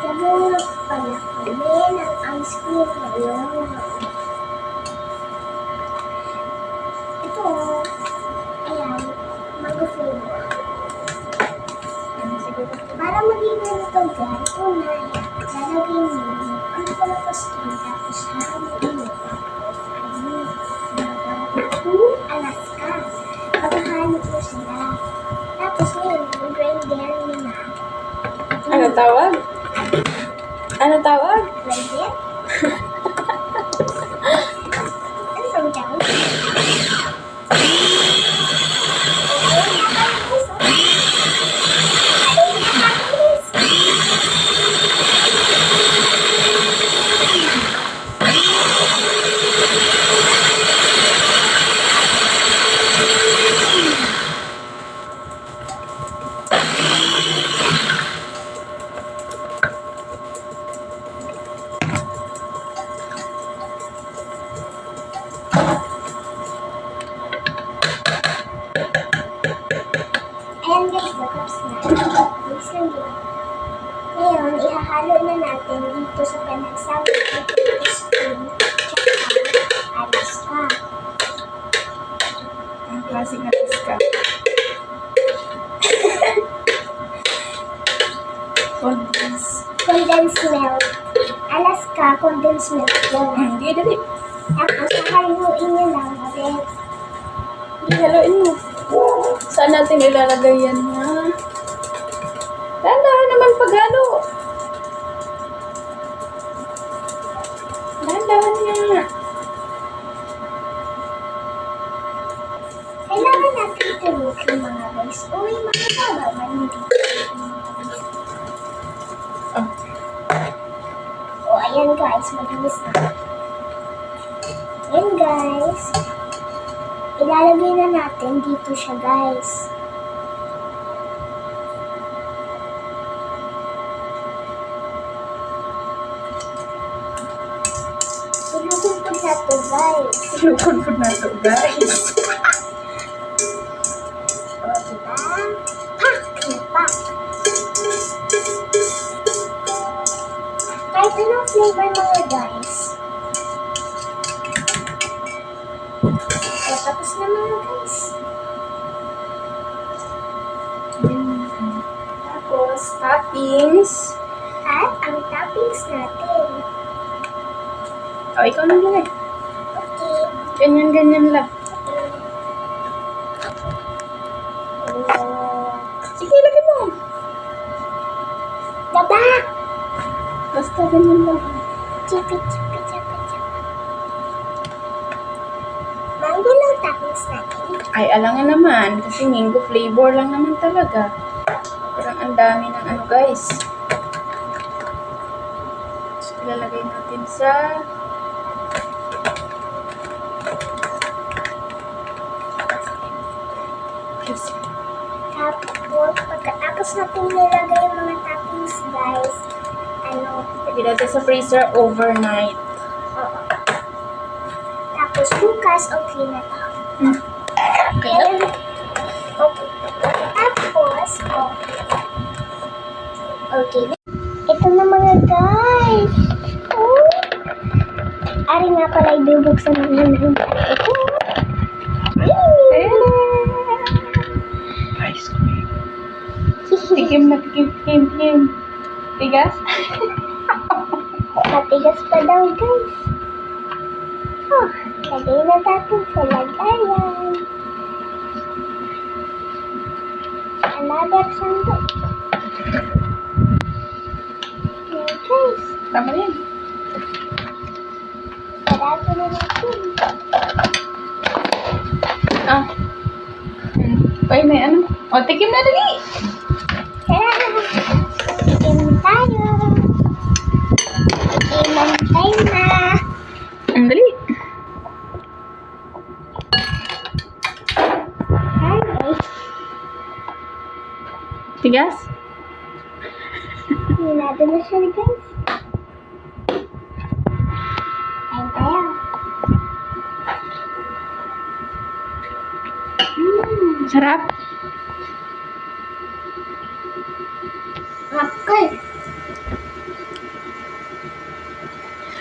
Nabulog pala kami ng ice cream ngayon. Ito, ayan, mango flavor. Para maging ganito guys, una, lalagay mo ang palapas-cream tapos hahamuin mo. Alaska. Pagkahalo mo sila. Tapos ngayon, mag-grinder mo na. Ano tawag? Ano tawag? Grinder? Ano bang tawag? Ayan guys, tapos na. Mix lang yun. Ngayon, ihahalo na natin dito sa panagsama ng spoon tsaka alaska. Ang klaseng alaska. Condensed milk. Alaska, condensed milk yun. Hindi, dali. Tapos, hahaluin nyo lang ulit. Hindi, haluin mo. Saan natin ilalagay yan, ha? Dahan-dahan naman paghalo. Dahan-dahan niya. Kailangan natin tulukin mga guys. Uy, mga baba, hindi. Oh. O, ayan guys, mabilis na. Ayan guys. Ilalagay na natin dito siya guys. Sinukupod na to guys. Sinukod na ito, guys. O, diba? Pak! Na pak! Kahit anong flavor mga guys. O, tapos na mga guys. Tapos, toppings. At ang toppings natin. Oh, ikaw na din eh. Okay. Ganyan-ganyan lang. Sige, lagay mo. Baba! Basta ganyan lang. Chipit, chipit, chipit, chipit. Mango lang toppings natin. Ay, alangan naman. Kasi mango flavor lang naman talaga. Parang ang dami ng ano, guys. So, ilalagay natin sa... Tapos, pagkatapos natin nilagay yung mga toppings, guys, Lagay natin sa freezer overnight. oo. Tapos, bukas, okay na to. Okay na? Okay. Tapos, okay na. Ito na mga guys. Oh. Ari nga pala, ibubuksan na ng ito. Ice cream. Tikim na tikim. Tigas? Matigas pa daw guys. Oh, lagay na natin sa lagayan. Another sandok. Ayan guys. Tama yan. Sarado na natin. Ah. Ay, may ano. O, tikim na dali. Tara! Tikim tayo. Tikim tayo na. Ang dali. Hi. Tigas? Minado na siya guys. Ayun tayo. Sarap. Okay.